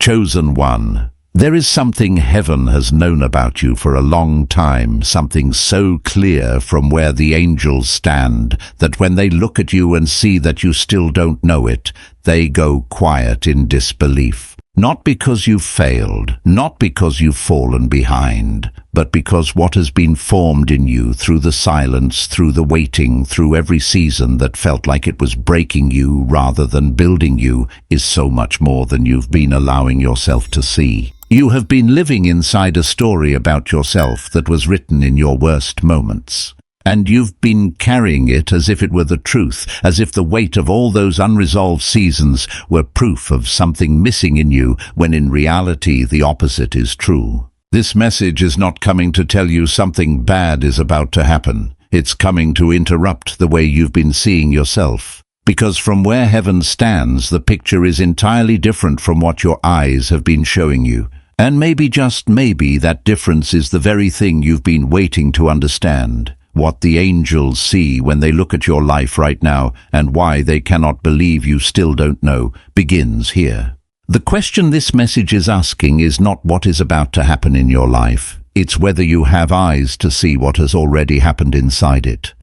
Chosen one. There is something heaven has known about you for a long time, something so clear from where the angels stand that when they look at you and see that you still don't know it, they go quiet in disbelief. Not because you've failed, not because you've fallen behind, but because what has been formed in you through the silence, through the waiting, through every season that felt like it was breaking you rather than building you, is so much more than you've been allowing yourself to see. You have been living inside a story about yourself that was written in your worst moments. And you've been carrying it as if it were the truth, as if the weight of all those unresolved seasons were proof of something missing in you, when in reality the opposite is true. This message is not coming to tell you something bad is about to happen. It's coming to interrupt the way you've been seeing yourself. Because from where heaven stands, the picture is entirely different from what your eyes have been showing you. And maybe, just maybe, that difference is the very thing you've been waiting to understand. What the angels see when they look at your life right now, and why they cannot believe you still don't know, begins here. The question this message is asking is not what is about to happen in your life. It's whether you have eyes to see what has already happened inside it.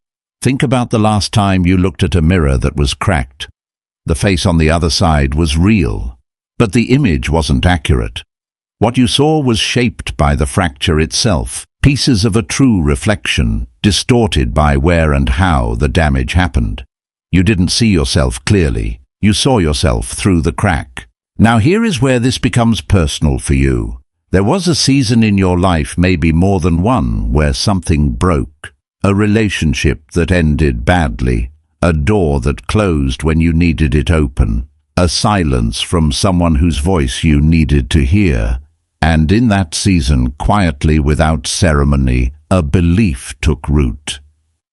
Think about the last time you looked at a mirror that was cracked. The face on the other side was real, but the image wasn't accurate. What you saw was shaped by the fracture itself, pieces of a true reflection, distorted by where and how the damage happened. You didn't see yourself clearly. You saw yourself through the crack. Now here is where this becomes personal for you. There was a season in your life, maybe more than one, where something broke. A relationship that ended badly. A door that closed when you needed it open. A silence from someone whose voice you needed to hear. And in that season, quietly, without ceremony, a belief took root.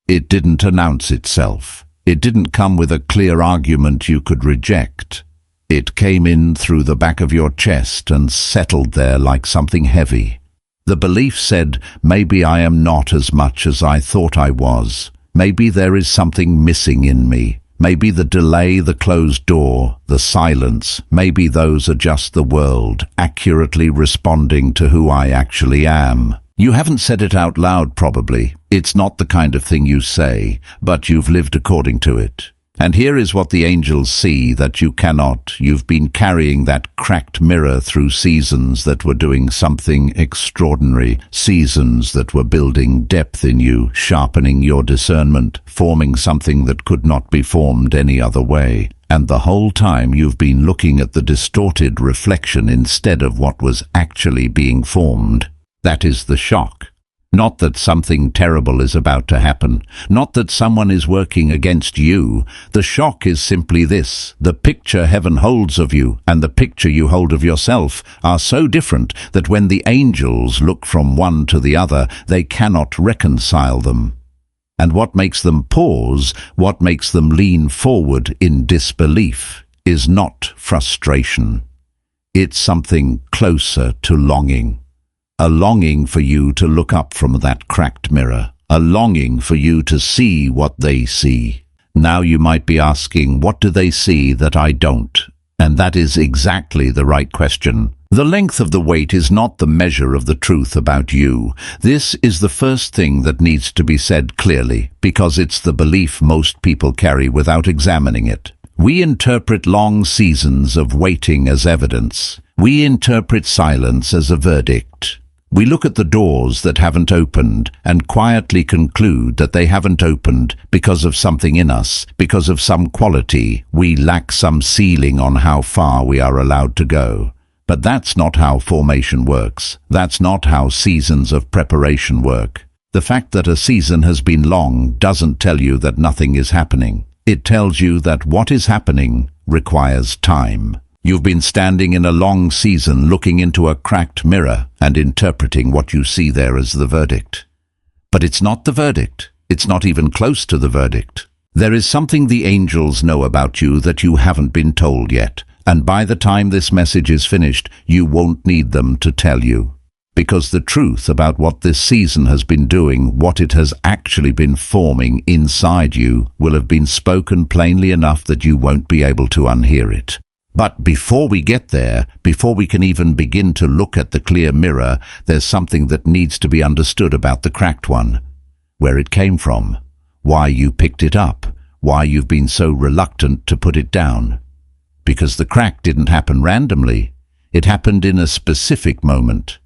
It didn't announce itself. It didn't come with a clear argument you could reject. It came in through the back of your chest and settled there like something heavy. The belief said, maybe I am not as much as I thought I was. Maybe there is something missing in me. Maybe the delay, the closed door, the silence, maybe those are just the world, accurately responding to who I actually am. You haven't said it out loud, probably. It's not the kind of thing you say, but you've lived according to it. And here is what the angels see that you cannot. You've been carrying that cracked mirror through seasons that were doing something extraordinary, seasons that were building depth in you, sharpening your discernment, forming something that could not be formed any other way. And the whole time you've been looking at the distorted reflection instead of what was actually being formed. That is the shock. Not that something terrible is about to happen, not that someone is working against you. The shock is simply this: the picture heaven holds of you and the picture you hold of yourself are so different that when the angels look from one to the other, they cannot reconcile them. And what makes them pause, what makes them lean forward in disbelief, is not frustration. It's something closer to longing. A longing for you to look up from that cracked mirror. A longing for you to see what they see. Now you might be asking, what do they see that I don't? And that is exactly the right question. The length of the wait is not the measure of the truth about you. This is the first thing that needs to be said clearly, because it's the belief most people carry without examining it. We interpret long seasons of waiting as evidence. We interpret silence as a verdict. We look at the doors that haven't opened and quietly conclude that they haven't opened because of something in us, because of some quality. We lack some ceiling on how far we are allowed to go. But that's not how formation works. That's not how seasons of preparation work. The fact that a season has been long doesn't tell you that nothing is happening. It tells you that what is happening requires time. You've been standing in a long season looking into a cracked mirror and interpreting what you see there as the verdict. But it's not the verdict. It's not even close to the verdict. There is something the angels know about you that you haven't been told yet, and by the time this message is finished, you won't need them to tell you. Because the truth about what this season has been doing, what it has actually been forming inside you, will have been spoken plainly enough that you won't be able to unhear it. But before we get there, before we can even begin to look at the clear mirror, there's something that needs to be understood about the cracked one. Where it came from, why you picked it up, why you've been so reluctant to put it down. Because the crack didn't happen randomly. It happened in a specific moment.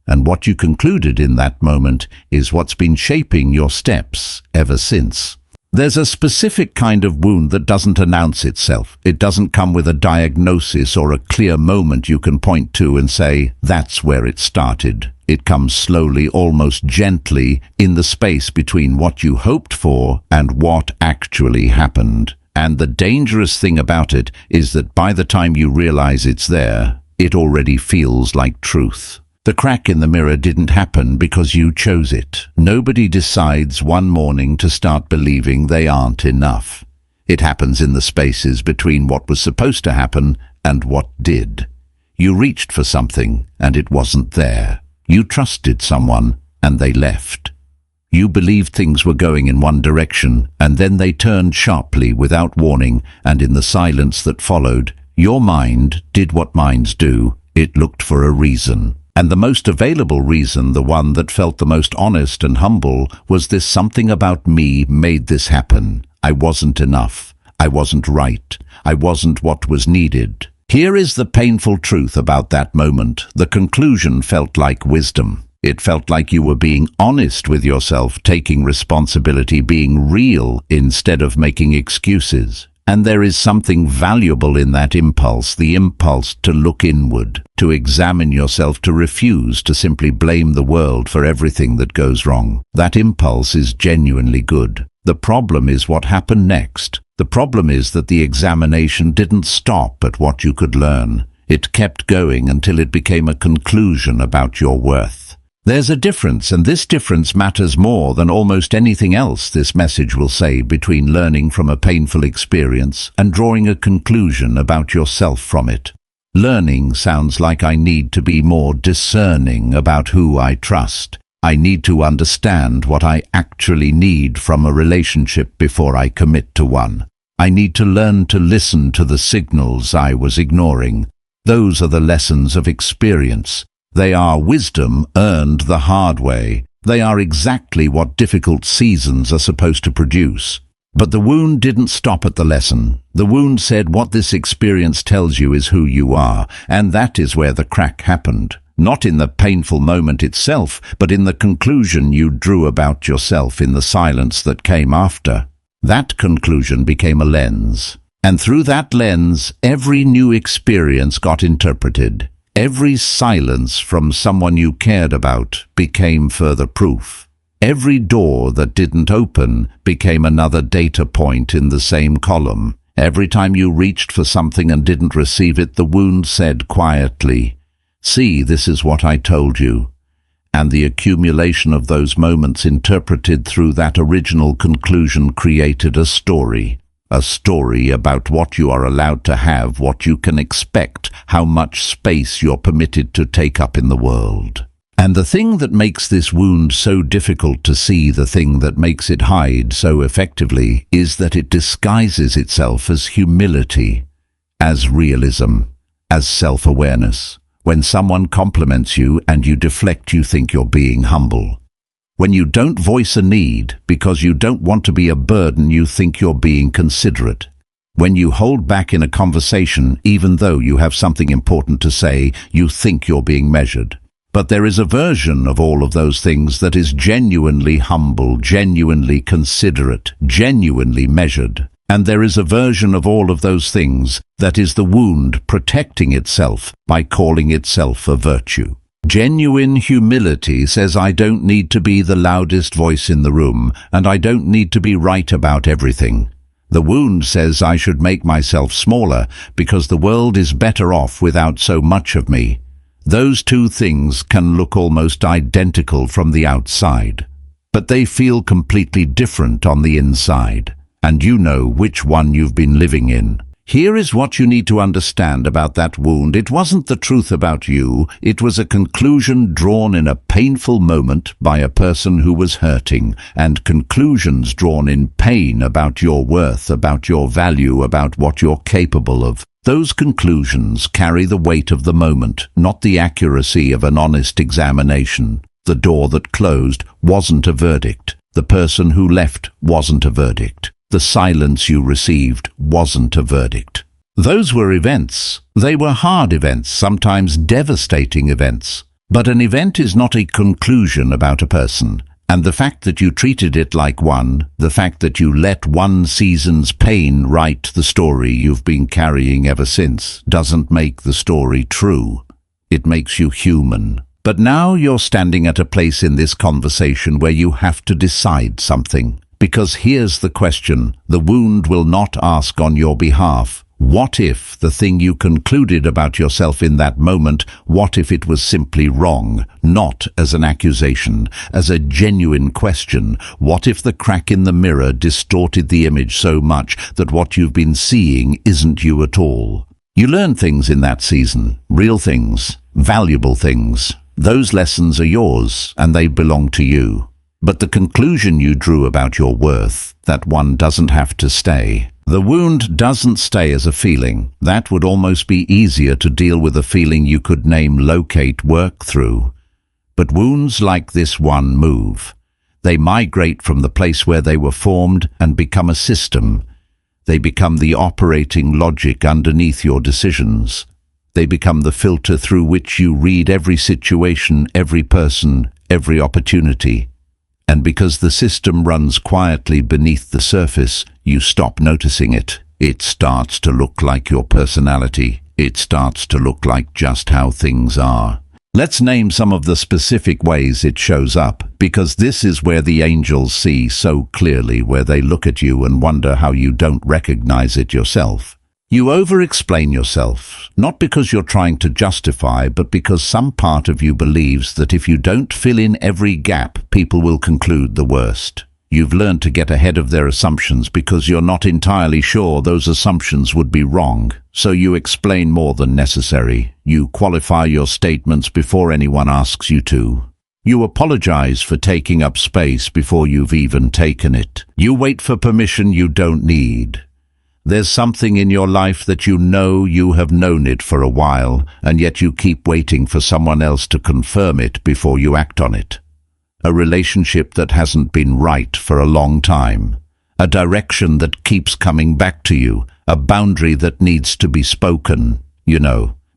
And what you concluded in that moment is what's been shaping your steps ever since. There's a specific kind of wound that doesn't announce itself. It doesn't come with a diagnosis or a clear moment you can point to and say, that's where it started. It comes slowly, almost gently, in the space between what you hoped for and what actually happened. And the dangerous thing about it is that by the time you realize it's there, it already feels like truth. The crack in the mirror didn't happen because you chose it. Nobody decides one morning to start believing they aren't enough. It happens in the spaces between what was supposed to happen and what did. You reached for something and it wasn't there. You trusted someone and they left. You believed things were going in one direction and then they turned sharply without warning, and in the silence that followed, your mind did what minds do. It looked for a reason. And the most available reason, the one that felt the most honest and humble, was this: something about me made this happen. I wasn't enough. I wasn't right. I wasn't what was needed. Here is the painful truth about that moment. The conclusion felt like wisdom. It felt like you were being honest with yourself, taking responsibility, being real instead of making excuses. And there is something valuable in that impulse, the impulse to look inward, to examine yourself, to refuse to simply blame the world for everything that goes wrong. That impulse is genuinely good. The problem is what happened next. The problem is that the examination didn't stop at what you could learn. It kept going until it became a conclusion about your worth. There's a difference, and this difference matters more than almost anything else this message will say, between learning from a painful experience and drawing a conclusion about yourself from it. Learning sounds like I need to be more discerning about who I trust. I need to understand what I actually need from a relationship before I commit to one. I need to learn to listen to the signals I was ignoring. Those are the lessons of experience. They are wisdom earned the hard way. They are exactly what difficult seasons are supposed to produce. But the wound didn't stop at the lesson. The wound said, what this experience tells you is who you are, and that is where the crack happened. Not in the painful moment itself, but in the conclusion you drew about yourself in the silence that came after. That conclusion became a lens. And through that lens, every new experience got interpreted. Every silence from someone you cared about became further proof. Every door that didn't open became another data point in the same column. Every time you reached for something and didn't receive it, the wound said quietly, "See, this is what I told you." And the accumulation of those moments interpreted through that original conclusion created a story. A story about what you are allowed to have, what you can expect, how much space you're permitted to take up in the world. And the thing that makes this wound so difficult to see, the thing that makes it hide so effectively, is that it disguises itself as humility, as realism, as self-awareness. When someone compliments you and you deflect, you think you're being humble. When you don't voice a need because you don't want to be a burden, you think you're being considerate. When you hold back in a conversation, even though you have something important to say, you think you're being measured. But there is a version of all of those things that is genuinely humble, genuinely considerate, genuinely measured. And there is a version of all of those things that is the wound protecting itself by calling itself a virtue. Genuine humility says, I don't need to be the loudest voice in the room, and I don't need to be right about everything. The wound says I should make myself smaller because the world is better off without so much of me. Those two things can look almost identical from the outside, but they feel completely different on the inside, and you know which one you've been living in. Here is what you need to understand about that wound. It wasn't the truth about you. It was a conclusion drawn in a painful moment by a person who was hurting, and conclusions drawn in pain about your worth, about your value, about what you're capable of. Those conclusions carry the weight of the moment, not the accuracy of an honest examination. The door that closed wasn't a verdict. The person who left wasn't a verdict. The silence you received wasn't a verdict. Those were events. They were hard events, sometimes devastating events. But an event is not a conclusion about a person. And the fact that you treated it like one, the fact that you let one season's pain write the story you've been carrying ever since, doesn't make the story true. It makes you human. But now you're standing at a place in this conversation where you have to decide something. Because here's the question the wound will not ask on your behalf. What if the thing you concluded about yourself in that moment, what if it was simply wrong, not as an accusation, as a genuine question? What if the crack in the mirror distorted the image so much that what you've been seeing isn't you at all? You learn things in that season, real things, valuable things. Those lessons are yours, and they belong to you. But the conclusion you drew about your worth, that one doesn't have to stay. The wound doesn't stay as a feeling. That would almost be easier to deal with a feeling you could name, locate, work through. But wounds like this one move. They migrate from the place where they were formed and become a system. They become the operating logic underneath your decisions. They become the filter through which you read every situation, every person, every opportunity. And because the system runs quietly beneath the surface, you stop noticing it. It starts to look like your personality. It starts to look like just how things are. Let's name some of the specific ways it shows up, because this is where the angels see so clearly, where they look at you and wonder how you don't recognize it yourself. You over-explain yourself, not because you're trying to justify, but because some part of you believes that if you don't fill in every gap, people will conclude the worst. You've learned to get ahead of their assumptions because you're not entirely sure those assumptions would be wrong, so you explain more than necessary. You qualify your statements before anyone asks you to. You apologize for taking up space before you've even taken it. You wait for permission you don't need. There's something in your life that you have known it for a while, and yet you keep waiting for someone else to confirm it before you act on it. A relationship that hasn't been right for a long time. A direction that keeps coming back to you. A boundary that needs to be spoken,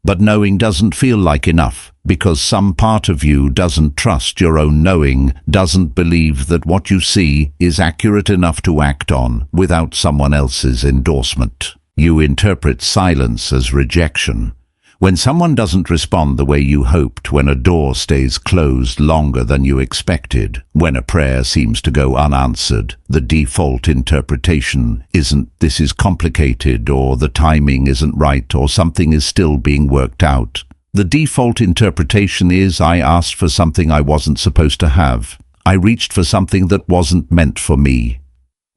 But knowing doesn't feel like enough, because some part of you doesn't trust your own knowing, doesn't believe that what you see is accurate enough to act on without someone else's endorsement. You interpret silence as rejection. When someone doesn't respond the way you hoped, when a door stays closed longer than you expected, when a prayer seems to go unanswered, the default interpretation isn't "this is complicated" or "the timing isn't right" or "something is still being worked out." The default interpretation is "I asked for something I wasn't supposed to have. I reached for something that wasn't meant for me.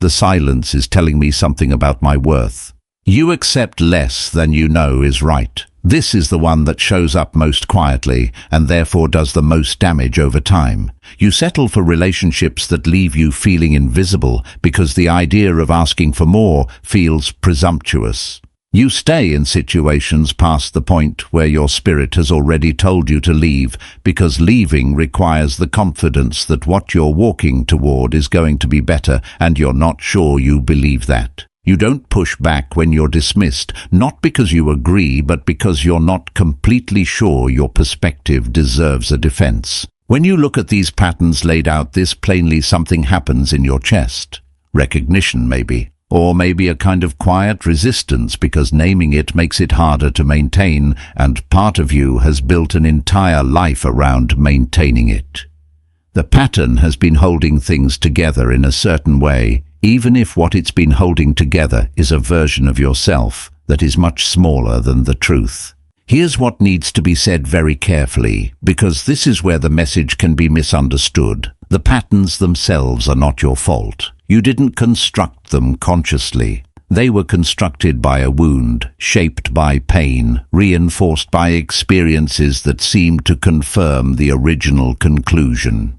The silence is telling me something about my worth." You accept less than you know is right. This is the one that shows up most quietly and therefore does the most damage over time. You settle for relationships that leave you feeling invisible because the idea of asking for more feels presumptuous. You stay in situations past the point where your spirit has already told you to leave, because leaving requires the confidence that what you're walking toward is going to be better, and you're not sure you believe that. You don't push back when you're dismissed, not because you agree, but because you're not completely sure your perspective deserves a defense. When you look at these patterns laid out this plainly, something happens in your chest. Recognition, maybe. Or maybe a kind of quiet resistance, because naming it makes it harder to maintain, and part of you has built an entire life around maintaining it. The pattern has been holding things together in a certain way, even if what it's been holding together is a version of yourself that is much smaller than the truth. Here's what needs to be said very carefully, because this is where the message can be misunderstood. The patterns themselves are not your fault. You didn't construct them consciously. They were constructed by a wound, shaped by pain, reinforced by experiences that seemed to confirm the original conclusion.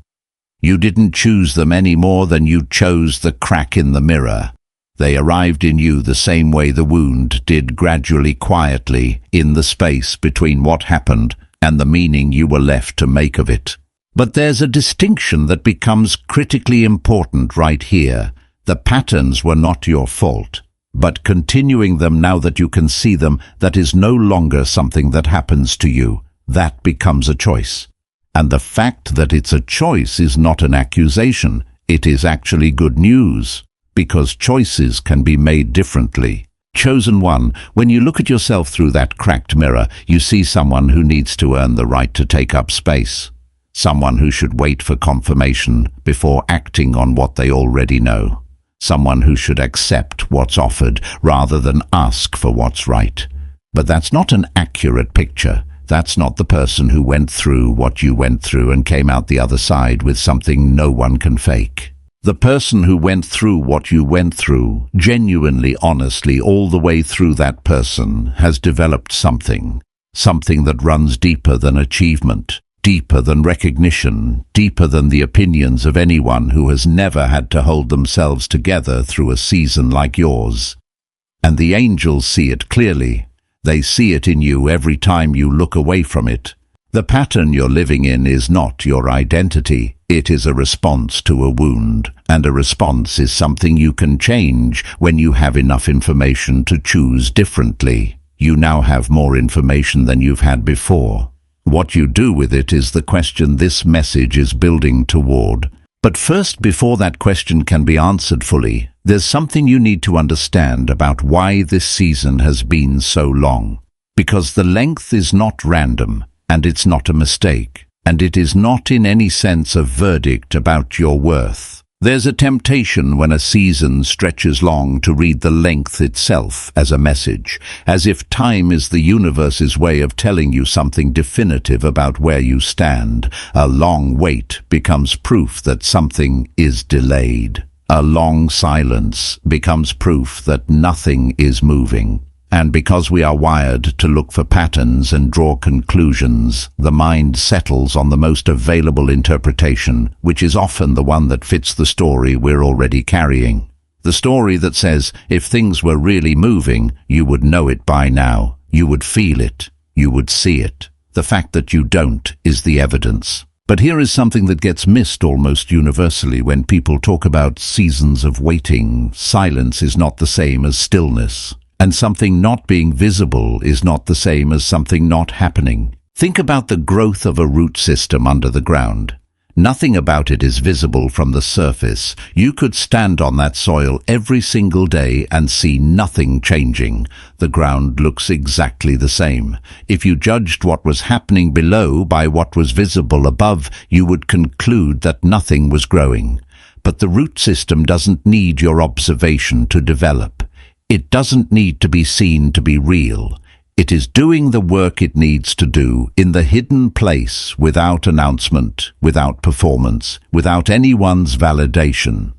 You didn't choose them any more than you chose the crack in the mirror. They arrived in you the same way the wound did, gradually, quietly, in the space between what happened and the meaning you were left to make of it. But there's a distinction that becomes critically important right here. The patterns were not your fault, but continuing them now that you can see them, that is no longer something that happens to you. That becomes a choice. And the fact that it's a choice is not an accusation. It is actually good news, because choices can be made differently. Chosen one, when you look at yourself through that cracked mirror, you see someone who needs to earn the right to take up space. Someone who should wait for confirmation before acting on what they already know. Someone who should accept what's offered rather than ask for what's right. But that's not an accurate picture. That's not the person who went through what you went through and came out the other side with something no one can fake. The person who went through what you went through, genuinely, honestly, all the way through, that person has developed something that runs deeper than achievement, deeper than recognition, deeper than the opinions of anyone who has never had to hold themselves together through a season like yours. And the angels see it clearly. They see it in you every time you look away from it. The pattern you're living in is not your identity. It is a response to a wound, and a response is something you can change when you have enough information to choose differently. You now have more information than you've had before. What you do with it is the question this message is building toward. But first, before that question can be answered fully, there's something you need to understand about why this season has been so long. Because the length is not random, and it's not a mistake, and it is not in any sense a verdict about your worth. There's a temptation when a season stretches long to read the length itself as a message, as if time is the universe's way of telling you something definitive about where you stand. A long wait becomes proof that something is delayed. A long silence becomes proof that nothing is moving. And because we are wired to look for patterns and draw conclusions, the mind settles on the most available interpretation, which is often the one that fits the story we're already carrying. The story that says, if things were really moving, you would know it by now. You would feel it. You would see it. The fact that you don't is the evidence. But here is something that gets missed almost universally when people talk about seasons of waiting. Silence is not the same as stillness. And something not being visible is not the same as something not happening. Think about the growth of a root system under the ground. Nothing about it is visible from the surface. You could stand on that soil every single day and see nothing changing. The ground looks exactly the same. If you judged what was happening below by what was visible above, you would conclude that nothing was growing. But the root system doesn't need your observation to develop. It doesn't need to be seen to be real. It is doing the work it needs to do in the hidden place, without announcement, without performance, without anyone's validation.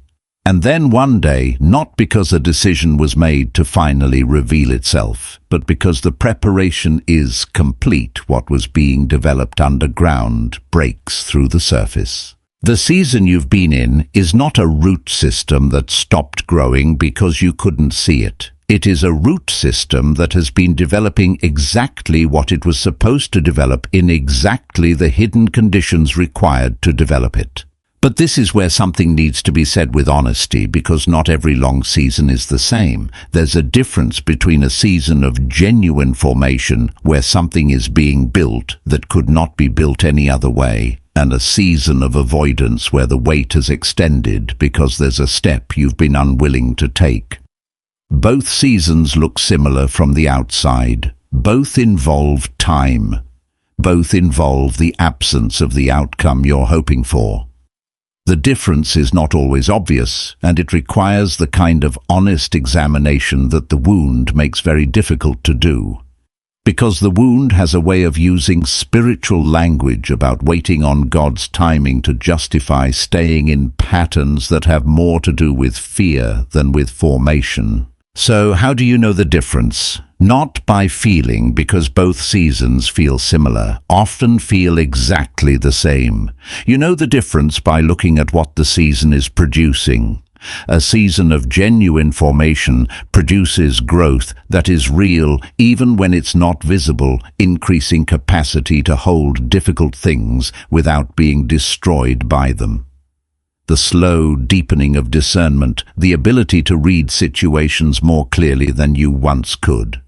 And then one day, not because a decision was made to finally reveal itself, but because the preparation is complete, what was being developed underground breaks through the surface. The season you've been in is not a root system that stopped growing because you couldn't see it. It is a root system that has been developing exactly what it was supposed to develop in exactly the hidden conditions required to develop it. But this is where something needs to be said with honesty, because not every long season is the same. There's a difference between a season of genuine formation, where something is being built that could not be built any other way, and a season of avoidance where the wait has extended because there's a step you've been unwilling to take. Both seasons look similar from the outside. Both involve time. Both involve the absence of the outcome you're hoping for. The difference is not always obvious, and it requires the kind of honest examination that the wound makes very difficult to do. Because the wound has a way of using spiritual language about waiting on God's timing to justify staying in patterns that have more to do with fear than with formation. So how do you know the difference? Not by feeling, because both seasons feel similar, often feel exactly the same. You know the difference by looking at what the season is producing. A season of genuine formation produces growth that is real even when it's not visible, increasing capacity to hold difficult things without being destroyed by them. The slow deepening of discernment, the ability to read situations more clearly than you once could.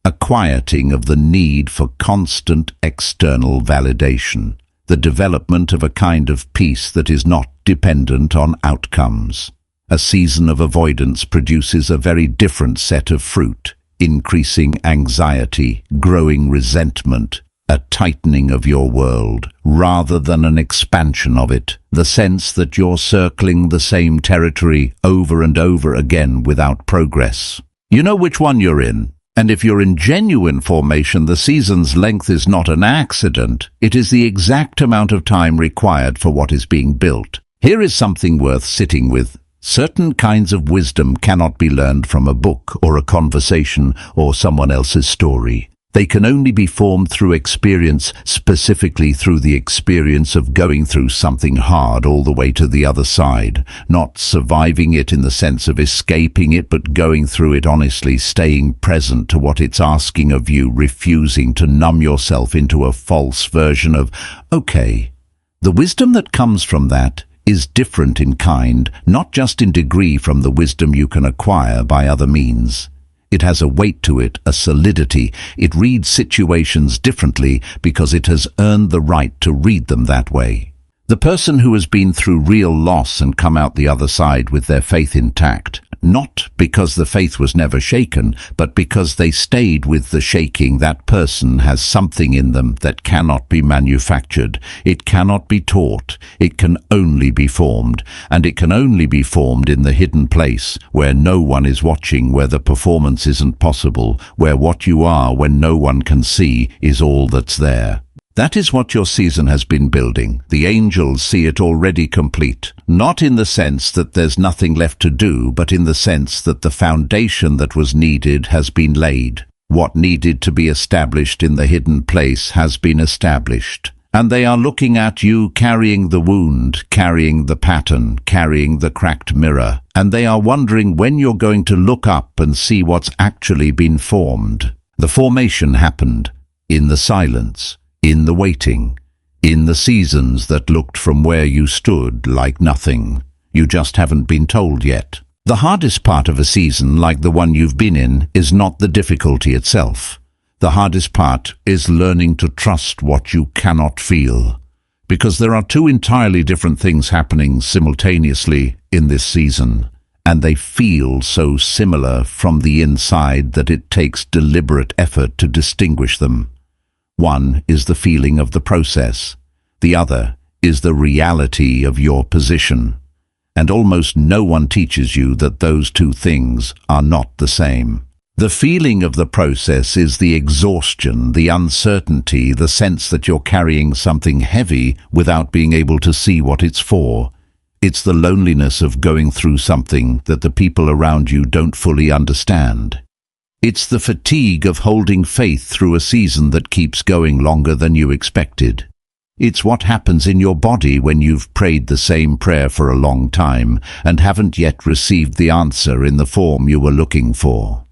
A quieting of the need for constant external validation. The development of a kind of peace that is not dependent on outcomes. A season of avoidance produces a very different set of fruit, increasing anxiety, growing resentment, a tightening of your world, rather than an expansion of it, the sense that you're circling the same territory over and over again without progress. You know which one you're in. And if you're in genuine formation, the season's length is not an accident. It is the exact amount of time required for what is being built. Here is something worth sitting with. Certain kinds of wisdom cannot be learned from a book or a conversation or someone else's story. They can only be formed through experience, specifically through the experience of going through something hard all the way to the other side, not surviving it in the sense of escaping it, but going through it honestly, staying present to what it's asking of you, refusing to numb yourself into a false version of, okay. The wisdom that comes from that is different in kind, not just in degree from the wisdom you can acquire by other means. It has a weight to it, a solidity. It reads situations differently because it has earned the right to read them that way. The person who has been through real loss and come out the other side with their faith intact, not because the faith was never shaken, but because they stayed with the shaking, that person has something in them that cannot be manufactured. It cannot be taught. It can only be formed. And it can only be formed in the hidden place, where no one is watching, where the performance isn't possible, where what you are when no one can see is all that's there. That is what your season has been building. The angels see it already complete, not in the sense that there's nothing left to do, but in the sense that the foundation that was needed has been laid. What needed to be established in the hidden place has been established. And they are looking at you carrying the wound, carrying the pattern, carrying the cracked mirror, and they are wondering when you're going to look up and see what's actually been formed. The formation happened in the silence. In the waiting, in the seasons that looked from where you stood like nothing. You just haven't been told yet. The hardest part of a season like the one you've been in is not the difficulty itself. The hardest part is learning to trust what you cannot feel. Because there are two entirely different things happening simultaneously in this season, and they feel so similar from the inside that it takes deliberate effort to distinguish them. One is the feeling of the process. The other is the reality of your position. And almost no one teaches you that those two things are not the same. The feeling of the process is the exhaustion, the uncertainty, the sense that you're carrying something heavy without being able to see what it's for. It's the loneliness of going through something that the people around you don't fully understand. It's the fatigue of holding faith through a season that keeps going longer than you expected. It's what happens in your body when you've prayed the same prayer for a long time and haven't yet received the answer in the form you were looking for.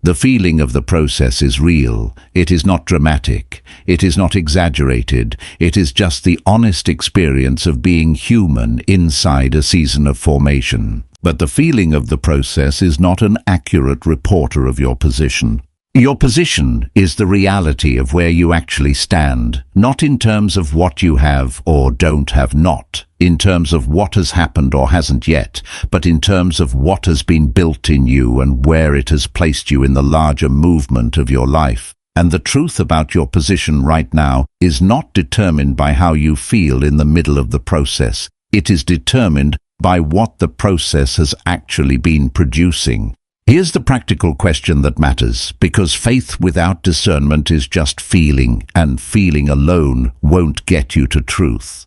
The feeling of the process is real. It is not dramatic. It is not exaggerated. It is just the honest experience of being human inside a season of formation. But the feeling of the process is not an accurate reporter of your position. Your position is the reality of where you actually stand, not in terms of what you have or don't have, not in terms of what has happened or hasn't yet, but in terms of what has been built in you and where it has placed you in the larger movement of your life. And the truth about your position right now is not determined by how you feel in the middle of the process. It is determined by what the process has actually been producing. Here's the practical question that matters, because faith without discernment is just feeling, and feeling alone won't get you to truth.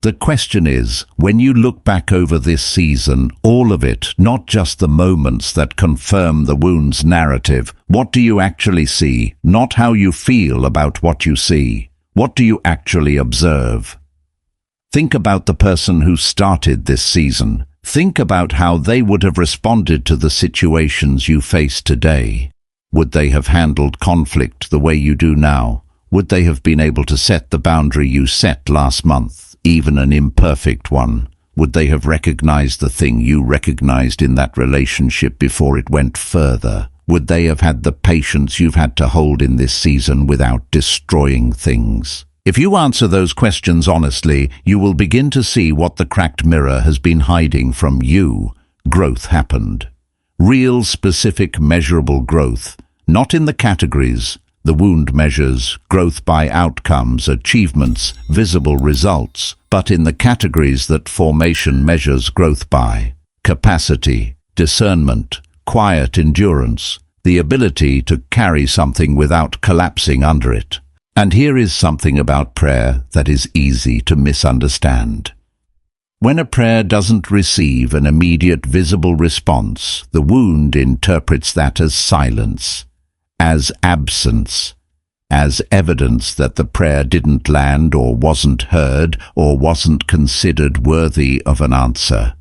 The question is, when you look back over this season, all of it, not just the moments that confirm the wound's narrative, what do you actually see? Not how you feel about what you see. What do you actually observe? Think about the person who started this season. Think about how they would have responded to the situations you face today. Would they have handled conflict the way you do now? Would they have been able to set the boundary you set last month, even an imperfect one? Would they have recognized the thing you recognized in that relationship before it went further? Would they have had the patience you've had to hold in this season without destroying things? If you answer those questions honestly, you will begin to see what the cracked mirror has been hiding from you. Growth happened. Real, specific, measurable growth. Not in the categories. The wound measures growth by outcomes, achievements, visible results, but in the categories that formation measures growth by. Capacity, discernment, quiet endurance, the ability to carry something without collapsing under it. And here is something about prayer that is easy to misunderstand. When a prayer doesn't receive an immediate visible response, the wound interprets that as silence, as absence, as evidence that the prayer didn't land or wasn't heard or wasn't considered worthy of an answer.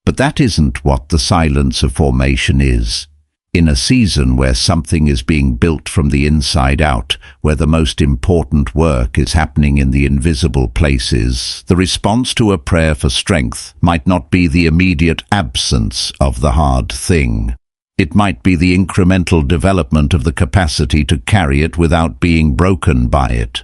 But that isn't what the silence of formation is. In a season where something is being built from the inside out, where the most important work is happening in the invisible places, the response to a prayer for strength might not be the immediate absence of the hard thing. It might be the incremental development of the capacity to carry it without being broken by it.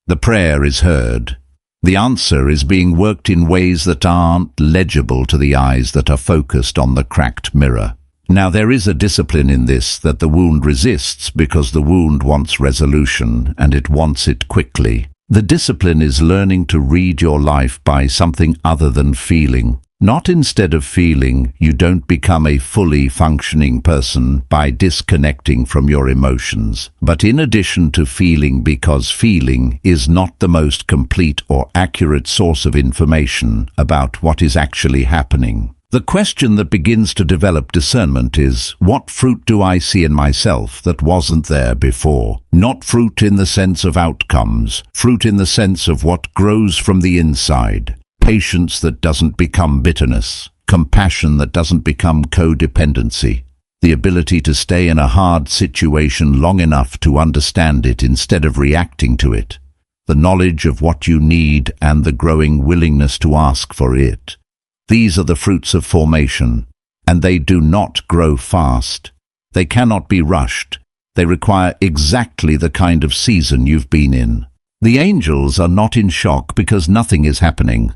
The prayer is heard. The answer is being worked in ways that aren't legible to the eyes that are focused on the cracked mirror. Now there is a discipline in this that the wound resists because the wound wants resolution and it wants it quickly. The discipline is learning to read your life by something other than feeling. Not instead of feeling, you don't become a fully functioning person by disconnecting from your emotions, but in addition to feeling, because feeling is not the most complete or accurate source of information about what is actually happening. The question that begins to develop discernment is, what fruit do I see in myself that wasn't there before? Not fruit in the sense of outcomes, fruit in the sense of what grows from the inside. Patience that doesn't become bitterness, compassion that doesn't become codependency, the ability to stay in a hard situation long enough to understand it instead of reacting to it, the knowledge of what you need and the growing willingness to ask for it. These are the fruits of formation, and they do not grow fast. They cannot be rushed. They require exactly the kind of season you've been in. The angels are not in shock because nothing is happening.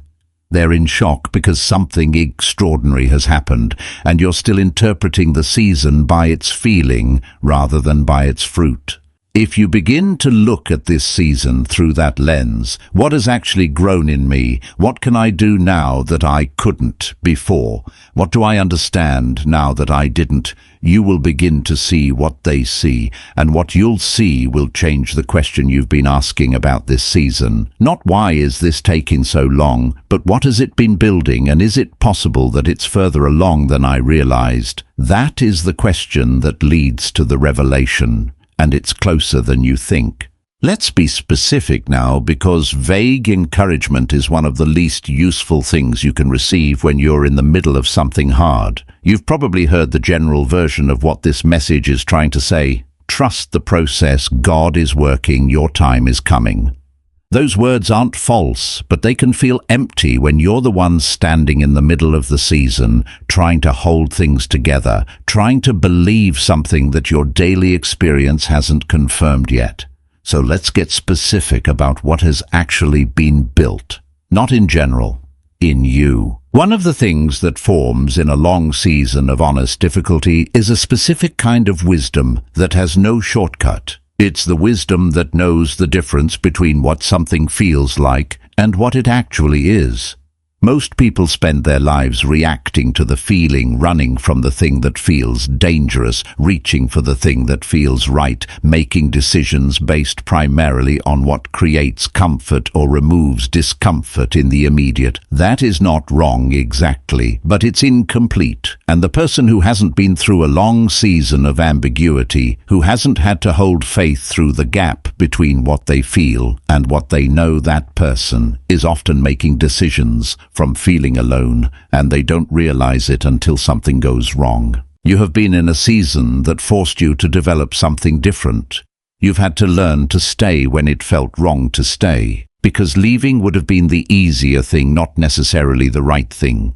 They're in shock because something extraordinary has happened, and you're still interpreting the season by its feeling rather than by its fruit. If you begin to look at this season through that lens, what has actually grown in me? What can I do now that I couldn't before? What do I understand now that I didn't? You will begin to see what they see, and what you'll see will change the question you've been asking about this season. Not why is this taking so long, but what has it been building, and is it possible that it's further along than I realized? That is the question that leads to the revelation. And it's closer than you think. Let's be specific now, because vague encouragement is one of the least useful things you can receive when you're in the middle of something hard. You've probably heard the general version of what this message is trying to say. Trust the process. God is working. Your time is coming. Those words aren't false, but they can feel empty when you're the one standing in the middle of the season, trying to hold things together, trying to believe something that your daily experience hasn't confirmed yet. So let's get specific about what has actually been built. Not in general, in you. One of the things that forms in a long season of honest difficulty is a specific kind of wisdom that has no shortcut. It's the wisdom that knows the difference between what something feels like and what it actually is. Most people spend their lives reacting to the feeling, running from the thing that feels dangerous, reaching for the thing that feels right, making decisions based primarily on what creates comfort or removes discomfort in the immediate. That is not wrong exactly, but it's incomplete. And the person who hasn't been through a long season of ambiguity, who hasn't had to hold faith through the gap between what they feel and what they know, that person is often making decisions from feeling alone, and they don't realize it until something goes wrong. You have been in a season that forced you to develop something different. You've had to learn to stay when it felt wrong to stay, because leaving would have been the easier thing, not necessarily the right thing.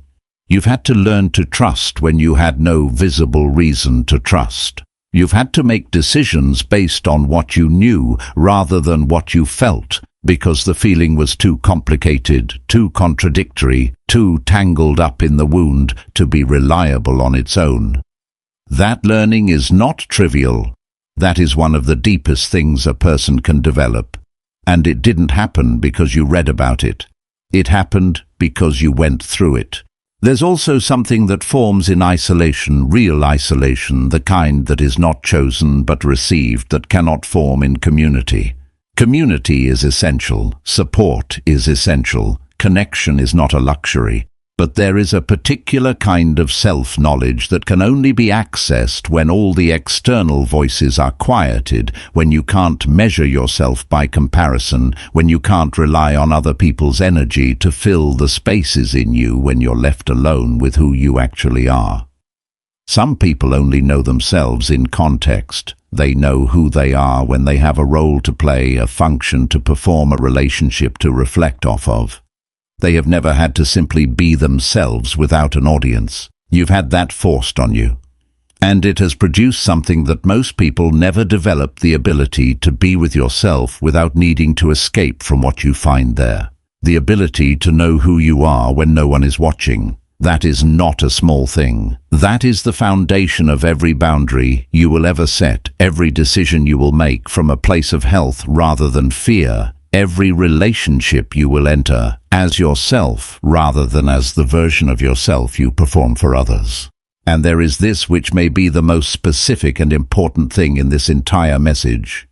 You've had to learn to trust when you had no visible reason to trust. You've had to make decisions based on what you knew rather than what you felt, because the feeling was too complicated, too contradictory, too tangled up in the wound to be reliable on its own. That learning is not trivial. That is one of the deepest things a person can develop. And it didn't happen because you read about it. It happened because you went through it. There's also something that forms in isolation, real isolation, the kind that is not chosen but received, that cannot form in community. Community is essential, support is essential, connection is not a luxury. But there is a particular kind of self-knowledge that can only be accessed when all the external voices are quieted, when you can't measure yourself by comparison, when you can't rely on other people's energy to fill the spaces in you, when you're left alone with who you actually are. Some people only know themselves in context. They know who they are when they have a role to play, a function to perform, a relationship to reflect off of. They have never had to simply be themselves without an audience. You've had that forced on you. And it has produced something that most people never develop, the ability to be with yourself without needing to escape from what you find there. The ability to know who you are when no one is watching. That is not a small thing. That is the foundation of every boundary you will ever set, every decision you will make from a place of health rather than fear. Every relationship you will enter as yourself rather than as the version of yourself you perform for others. And there is this which may be the most specific and important thing in this entire message.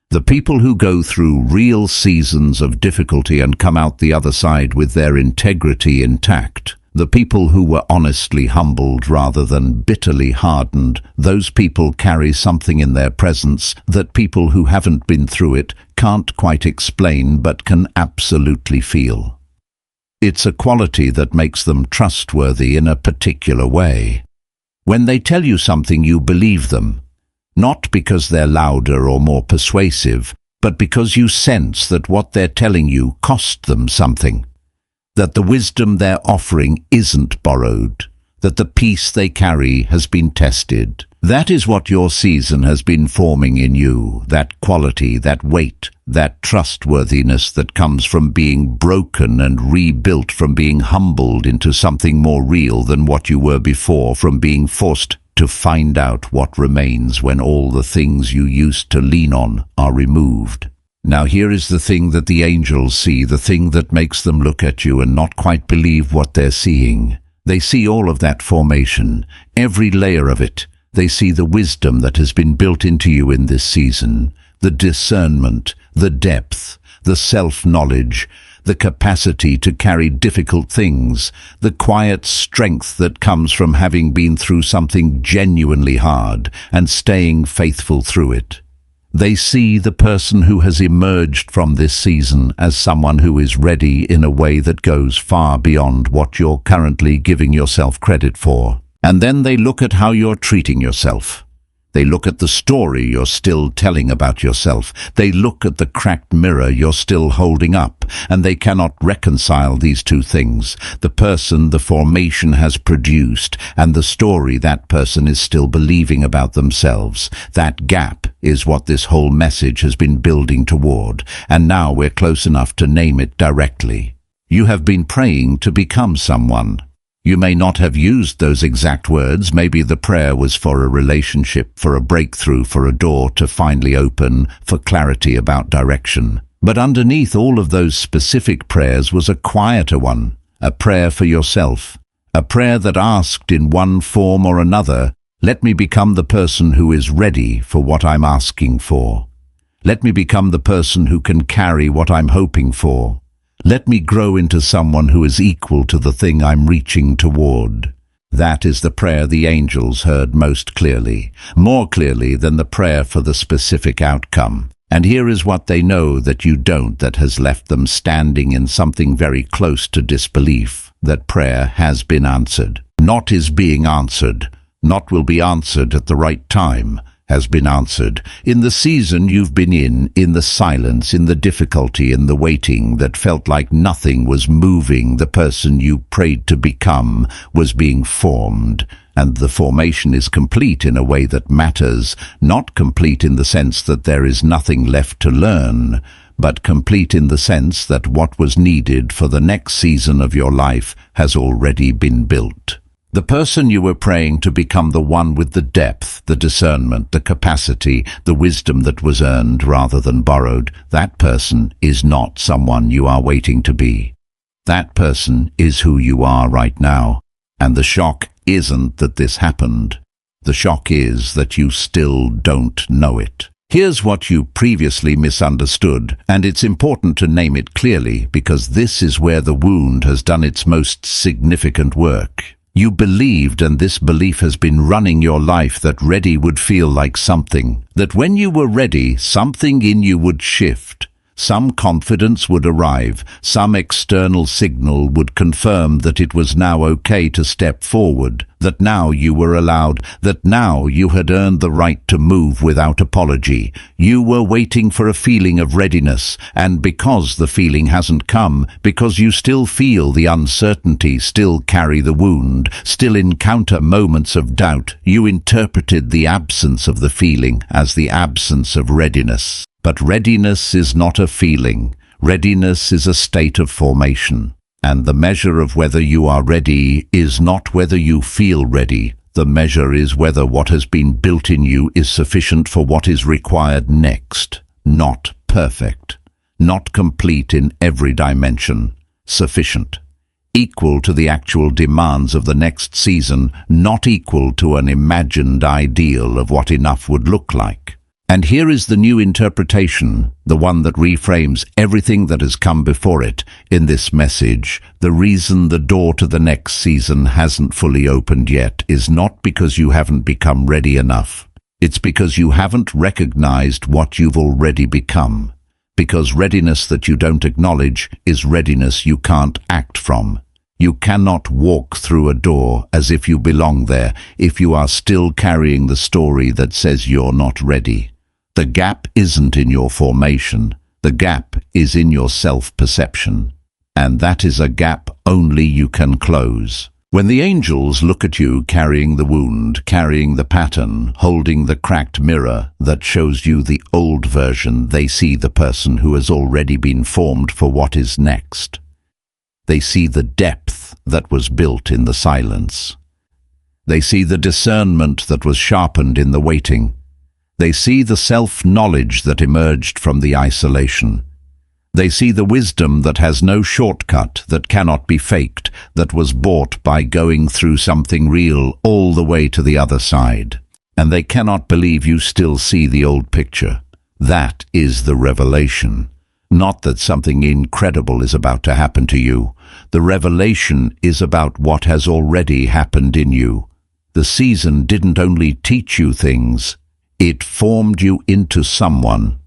The people who go through real seasons of difficulty and come out the other side with their integrity intact, the people who were honestly humbled rather than bitterly hardened, those people carry something in their presence that people who haven't been through it can't quite explain but can absolutely feel. It's a quality that makes them trustworthy in a particular way. When they tell you something, you believe them, not because they're louder or more persuasive, but because you sense that what they're telling you cost them something. That the wisdom they're offering isn't borrowed, that the peace they carry has been tested. That is what your season has been forming in you, that quality, that weight, that trustworthiness that comes from being broken and rebuilt, from being humbled into something more real than what you were before, from being forced to find out what remains when all the things you used to lean on are removed. Now here is the thing that the angels see, the thing that makes them look at you and not quite believe what they're seeing. They see all of that formation, every layer of it. They see the wisdom that has been built into you in this season, the discernment, the depth, the self-knowledge, the capacity to carry difficult things, the quiet strength that comes from having been through something genuinely hard and staying faithful through it. They see the person who has emerged from this season as someone who is ready in a way that goes far beyond what you're currently giving yourself credit for. And then they look at how you're treating yourself. They look at the story you're still telling about yourself. They look at the cracked mirror you're still holding up, and they cannot reconcile these two things: the person the formation has produced and the story that person is still believing about themselves. That gap is what this whole message has been building toward, and now we're close enough to name it directly. You have been praying to become someone. You may not have used those exact words. Maybe the prayer was for a relationship, for a breakthrough, for a door to finally open, for clarity about direction. But underneath all of those specific prayers was a quieter one, a prayer for yourself, a prayer that asked in one form or another, let me become the person who is ready for what I'm asking for. Let me become the person who can carry what I'm hoping for. Let me grow into someone who is equal to the thing I'm reaching toward. That is the prayer the angels heard most clearly, more clearly than the prayer for the specific outcome. And here is what they know that you don't, that has left them standing in something very close to disbelief, that prayer has been answered. Not is being answered, not will be answered at the right time, has been answered. In the season you've been in the silence, in the difficulty, in the waiting that felt like nothing was moving, the person you prayed to become was being formed. And the formation is complete in a way that matters, not complete in the sense that there is nothing left to learn, but complete in the sense that what was needed for the next season of your life has already been built. The person you were praying to become, the one with the depth, the discernment, the capacity, the wisdom that was earned rather than borrowed, that person is not someone you are waiting to be. That person is who you are right now. And the shock isn't that this happened. The shock is that you still don't know it. Here's what you previously misunderstood, and it's important to name it clearly because this is where the wound has done its most significant work. You believed, and this belief has been running your life, that ready would feel like something, that when you were ready, something in you would shift. Some confidence would arrive, some external signal would confirm that it was now okay to step forward, that now you were allowed, that now you had earned the right to move without apology. You were waiting for a feeling of readiness, and because the feeling hasn't come, because you still feel the uncertainty, still carry the wound, still encounter moments of doubt, you interpreted the absence of the feeling as the absence of readiness. But readiness is not a feeling. Readiness is a state of formation. And the measure of whether you are ready is not whether you feel ready. The measure is whether what has been built in you is sufficient for what is required next. Not perfect. Not complete in every dimension. Sufficient. Equal to the actual demands of the next season, not equal to an imagined ideal of what enough would look like. And here is the new interpretation, the one that reframes everything that has come before it in this message. The reason the door to the next season hasn't fully opened yet is not because you haven't become ready enough. It's because you haven't recognized what you've already become. Because readiness that you don't acknowledge is readiness you can't act from. You cannot walk through a door as if you belong there if you are still carrying the story that says you're not ready. The gap isn't in your formation. The gap is in your self-perception. And that is a gap only you can close. When the angels look at you carrying the wound, carrying the pattern, holding the cracked mirror that shows you the old version, they see the person who has already been formed for what is next. They see the depth that was built in the silence. They see the discernment that was sharpened in the waiting. They see the self-knowledge that emerged from the isolation. They see the wisdom that has no shortcut, that cannot be faked, that was bought by going through something real all the way to the other side. And they cannot believe you still see the old picture. That is the revelation. Not that something incredible is about to happen to you. The revelation is about what has already happened in you. The season didn't only teach you things, it formed you into someone,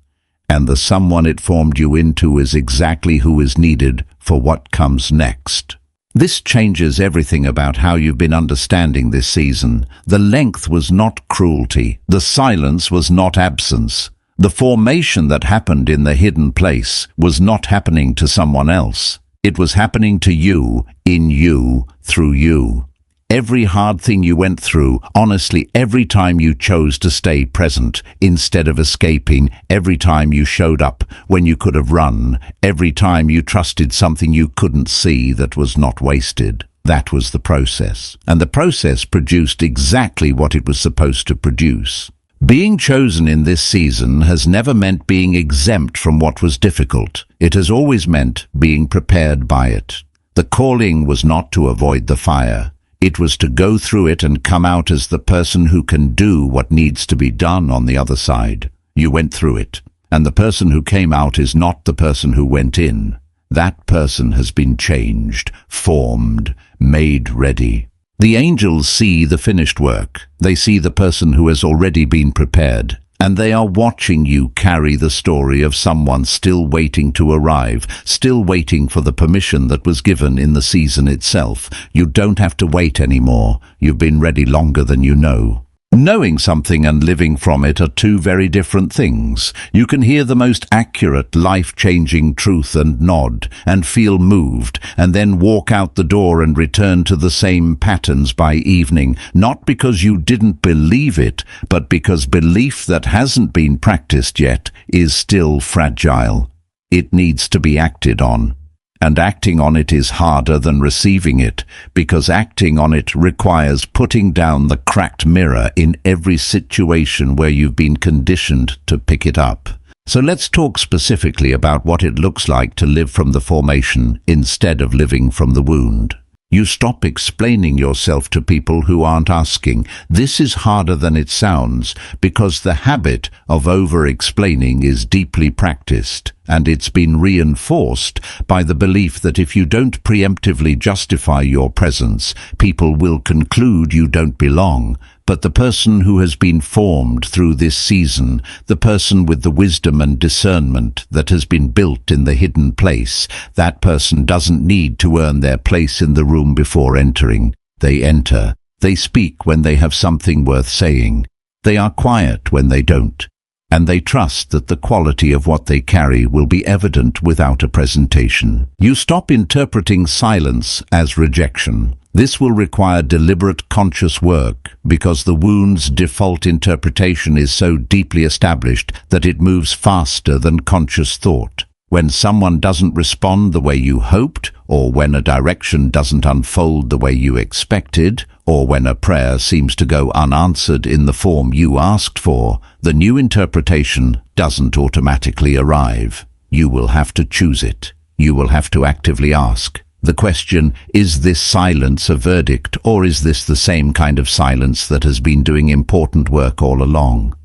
and the someone it formed you into is exactly who is needed for what comes next. This changes everything about how you've been understanding this season. The length was not cruelty. The silence was not absence. The formation that happened in the hidden place was not happening to someone else. It was happening to you, in you, through you. Every hard thing you went through, honestly, every time you chose to stay present instead of escaping, every time you showed up when you could have run, every time you trusted something you couldn't see that was not wasted. That was the process. And the process produced exactly what it was supposed to produce. Being chosen in this season has never meant being exempt from what was difficult. It has always meant being prepared by it. The calling was not to avoid the fire. It was to go through it and come out as the person who can do what needs to be done on the other side. You went through it, and the person who came out is not the person who went in. That person has been changed, formed, made ready. The angels see the finished work. They see the person who has already been prepared. And they are watching you carry the story of someone still waiting to arrive, still waiting for the permission that was given in the season itself. You don't have to wait anymore. You've been ready longer than you know. Knowing something and living from it are two very different things. You can hear the most accurate, life-changing truth and nod, and feel moved, and then walk out the door and return to the same patterns by evening, not because you didn't believe it, but because belief that hasn't been practiced yet is still fragile. It needs to be acted on. And acting on it is harder than receiving it, because acting on it requires putting down the cracked mirror in every situation where you've been conditioned to pick it up. So let's talk specifically about what it looks like to live from the formation instead of living from the wound. You stop explaining yourself to people who aren't asking. This is harder than it sounds, because the habit of over-explaining is deeply practiced, and it's been reinforced by the belief that if you don't preemptively justify your presence, people will conclude you don't belong. But the person who has been formed through this season, the person with the wisdom and discernment that has been built in the hidden place, that person doesn't need to earn their place in the room before entering. They enter. They speak when they have something worth saying. They are quiet when they don't. And they trust that the quality of what they carry will be evident without a presentation. You stop interpreting silence as rejection. This will require deliberate, conscious work, because the wound's default interpretation is so deeply established that it moves faster than conscious thought. When someone doesn't respond the way you hoped, or when a direction doesn't unfold the way you expected, or when a prayer seems to go unanswered in the form you asked for, the new interpretation doesn't automatically arrive. You will have to choose it. You will have to actively ask the question, is this silence a verdict, or is this the same kind of silence that has been doing important work all along?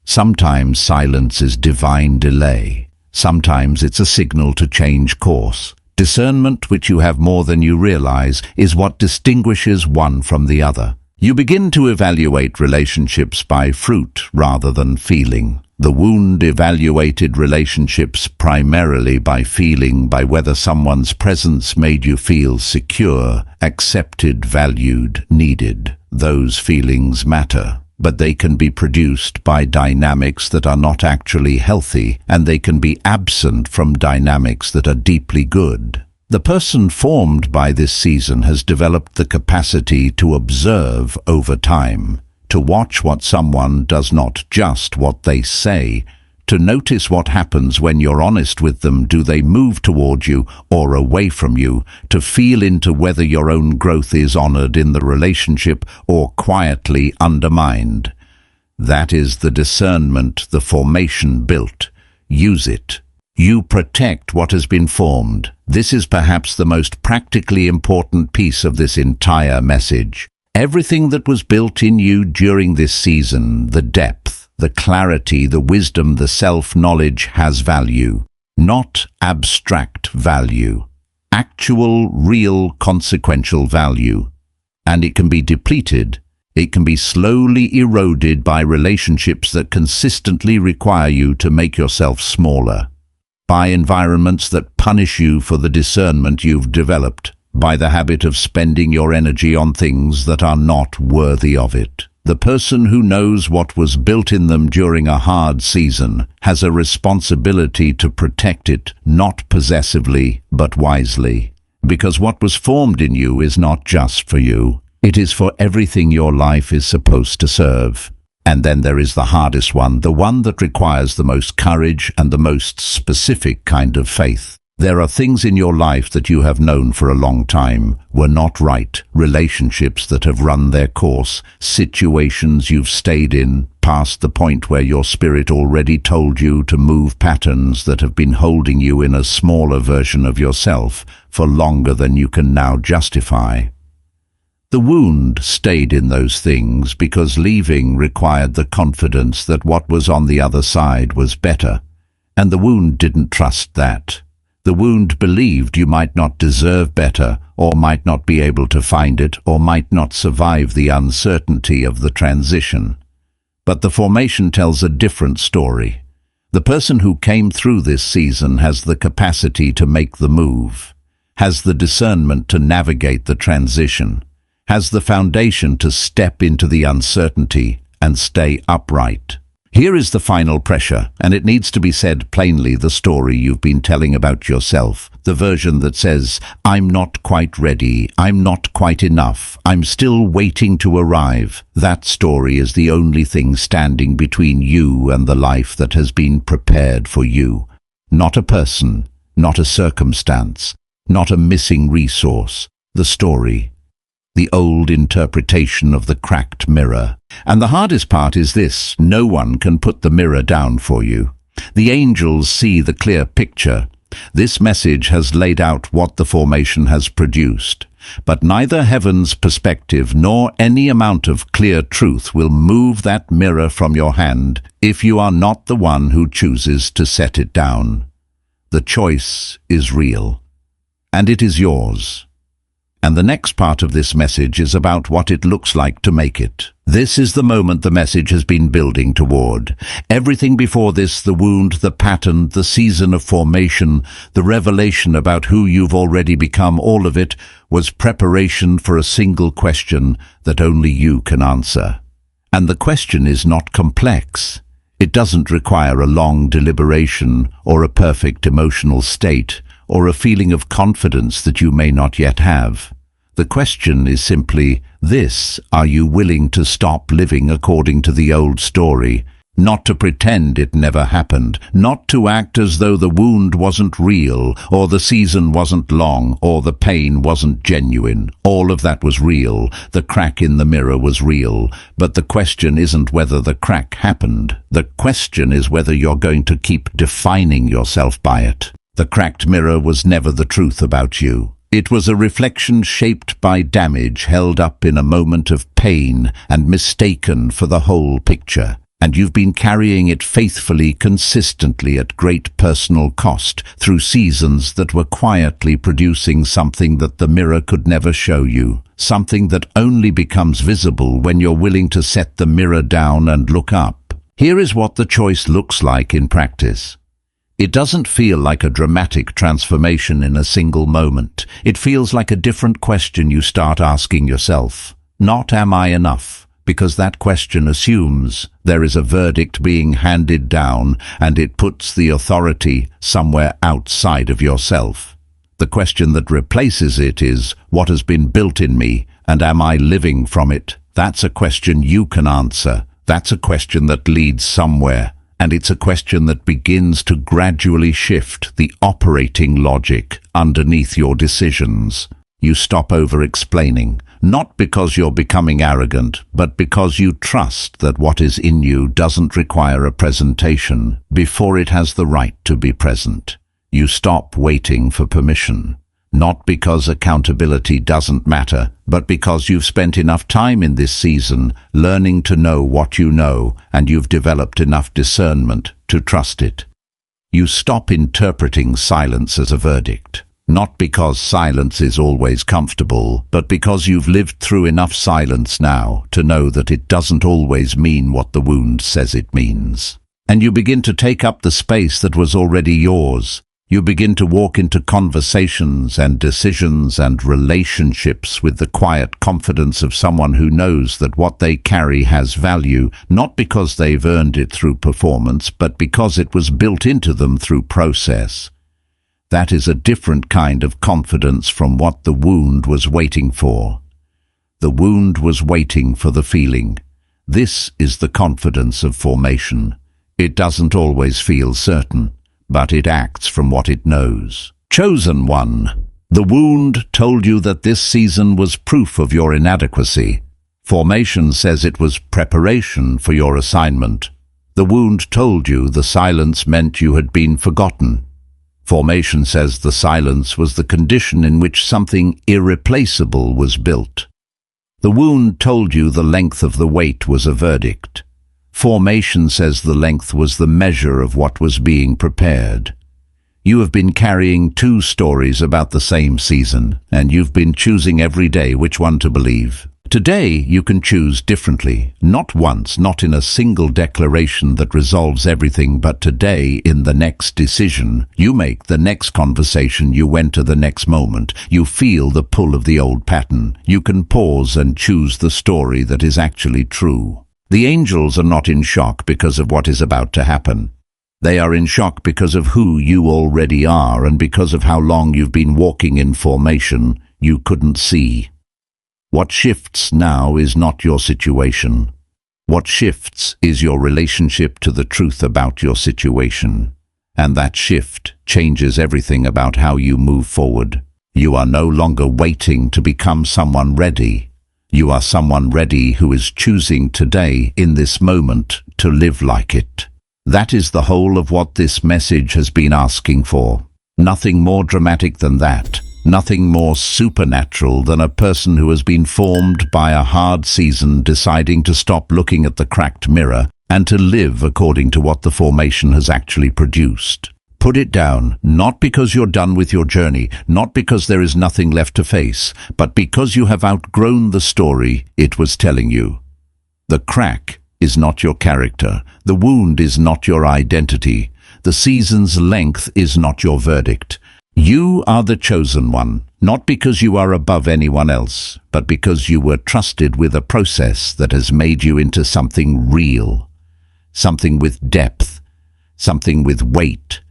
Sometimes silence is divine delay. Sometimes it's a signal to change course. Discernment, which you have more than you realize, is what distinguishes one from the other. You begin to evaluate relationships by fruit rather than feeling. The wound evaluated relationships primarily by feeling, by whether someone's presence made you feel secure, accepted, valued, needed. Those feelings matter, but they can be produced by dynamics that are not actually healthy, and they can be absent from dynamics that are deeply good. The person formed by this season has developed the capacity to observe over time, to watch what someone does, not just what they say, to notice what happens when you're honest with them. Do they move toward you or away from you? To feel into whether your own growth is honored in the relationship or quietly undermined. That is the discernment the formation built. Use it. You protect what has been formed. This is perhaps the most practically important piece of this entire message. Everything that was built in you during this season, the depth, the clarity, the wisdom, the self-knowledge, has value. Not abstract value. Actual, real, consequential value. And it can be depleted. It can be slowly eroded by relationships that consistently require you to make yourself smaller. By environments that punish you for the discernment you've developed. By the habit of spending your energy on things that are not worthy of it. The person who knows what was built in them during a hard season has a responsibility to protect it, not possessively, but wisely. Because what was formed in you is not just for you. It is for everything your life is supposed to serve. And then there is the hardest one, the one that requires the most courage and the most specific kind of faith. There are things in your life that you have known for a long time were not right, relationships that have run their course, situations you've stayed in, past the point where your spirit already told you to move, patterns that have been holding you in a smaller version of yourself for longer than you can now justify. The wound stayed in those things because leaving required the confidence that what was on the other side was better, and the wound didn't trust that. The wound believed you might not deserve better, or might not be able to find it, or might not survive the uncertainty of the transition. But the formation tells a different story. The person who came through this season has the capacity to make the move, has the discernment to navigate the transition, has the foundation to step into the uncertainty and stay upright. Here is the final pressure, and it needs to be said plainly, the story you've been telling about yourself, the version that says, "I'm not quite ready, I'm not quite enough, I'm still waiting to arrive." That story is the only thing standing between you and the life that has been prepared for you. Not a person, not a circumstance, not a missing resource. The story. The old interpretation of the cracked mirror. And the hardest part is this: no one can put the mirror down for you. The angels see the clear picture. This message has laid out what the formation has produced. But neither heaven's perspective nor any amount of clear truth will move that mirror from your hand if you are not the one who chooses to set it down. The choice is real, and it is yours. And the next part of this message is about what it looks like to make it. This is the moment the message has been building toward. Everything before this, the wound, the pattern, the season of formation, the revelation about who you've already become, all of it was preparation for a single question that only you can answer. And the question is not complex. It doesn't require a long deliberation or a perfect emotional state, or a feeling of confidence that you may not yet have. The question is simply this: are you willing to stop living according to the old story? Not to pretend it never happened, not to act as though the wound wasn't real, or the season wasn't long, or the pain wasn't genuine. All of that was real. The crack in the mirror was real. But the question isn't whether the crack happened. The question is whether you're going to keep defining yourself by it. The cracked mirror was never the truth about you. It was a reflection shaped by damage held up in a moment of pain and mistaken for the whole picture. And you've been carrying it faithfully, consistently, at great personal cost, through seasons that were quietly producing something that the mirror could never show you, something that only becomes visible when you're willing to set the mirror down and look up. Here is what the choice looks like in practice. It doesn't feel like a dramatic transformation in a single moment. It feels like a different question you start asking yourself. Not "am I enough?" Because that question assumes there is a verdict being handed down, and it puts the authority somewhere outside of yourself. The question that replaces it is, what has been built in me, and am I living from it? That's a question you can answer. That's a question that leads somewhere. And it's a question that begins to gradually shift the operating logic underneath your decisions. You stop over-explaining, not because you're becoming arrogant, but because you trust that what is in you doesn't require a presentation before it has the right to be present. You stop waiting for permission. Not because accountability doesn't matter, but because you've spent enough time in this season learning to know what you know, and you've developed enough discernment to trust it. You stop interpreting silence as a verdict. Not because silence is always comfortable, but because you've lived through enough silence now to know that it doesn't always mean what the wound says it means. And you begin to take up the space that was already yours. You begin to walk into conversations and decisions and relationships with the quiet confidence of someone who knows that what they carry has value, not because they've earned it through performance, but because it was built into them through process. That is a different kind of confidence from what the wound was waiting for. The wound was waiting for the feeling. This is the confidence of formation. It doesn't always feel certain, but it acts from what it knows. Chosen one. The wound told you that this season was proof of your inadequacy. Formation says it was preparation for your assignment. The wound told you the silence meant you had been forgotten. Formation says the silence was the condition in which something irreplaceable was built. The wound told you the length of the wait was a verdict. Formation says the length was the measure of what was being prepared. You have been carrying two stories about the same season, and you've been choosing every day which one to believe. Today you can choose differently, not once, not in a single declaration that resolves everything, but today in the next decision you make, the next conversation you enter, the next moment you feel the pull of the old pattern. You can pause and choose the story that is actually true. The angels are not in shock because of what is about to happen. They are in shock because of who you already are and because of how long you've been walking in formation you couldn't see. What shifts now is not your situation. What shifts is your relationship to the truth about your situation. And that shift changes everything about how you move forward. You are no longer waiting to become someone ready. You are someone ready who is choosing today, in this moment, to live like it. That is the whole of what this message has been asking for. Nothing more dramatic than that. Nothing more supernatural than a person who has been formed by a hard season deciding to stop looking at the cracked mirror and to live according to what the formation has actually produced. Put it down, not because you're done with your journey, not because there is nothing left to face, but because you have outgrown the story it was telling you. The crack is not your character. The wound is not your identity. The season's length is not your verdict. You are the chosen one, not because you are above anyone else, but because you were trusted with a process that has made you into something real, something with depth, something with weight.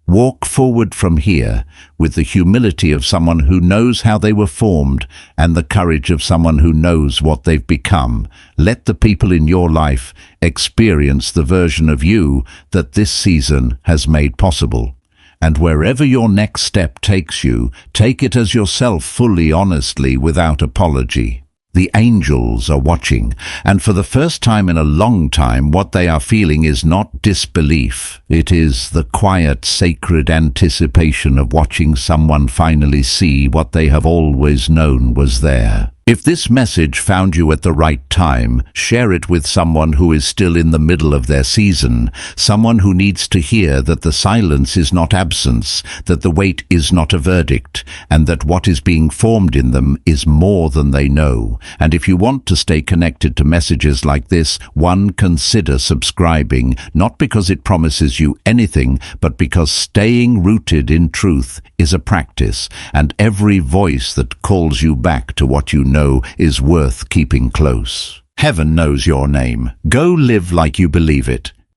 Walk forward from here with the humility of someone who knows how they were formed and the courage of someone who knows what they've become. Let the people in your life experience the version of you that this season has made possible. And wherever your next step takes you, take it as yourself, fully, honestly, without apology. The angels are watching, and for the first time in a long time, what they are feeling is not disbelief. It is the quiet, sacred anticipation of watching someone finally see what they have always known was there. If this message found you at the right time, share it with someone who is still in the middle of their season, someone who needs to hear that the silence is not absence, that the wait is not a verdict, and that what is being formed in them is more than they know. And if you want to stay connected to messages like this, consider subscribing, not because it promises you anything, but because staying rooted in truth is a practice, and every voice that calls you back to what you know is worth keeping close. Heaven knows your name. Go live like you believe it.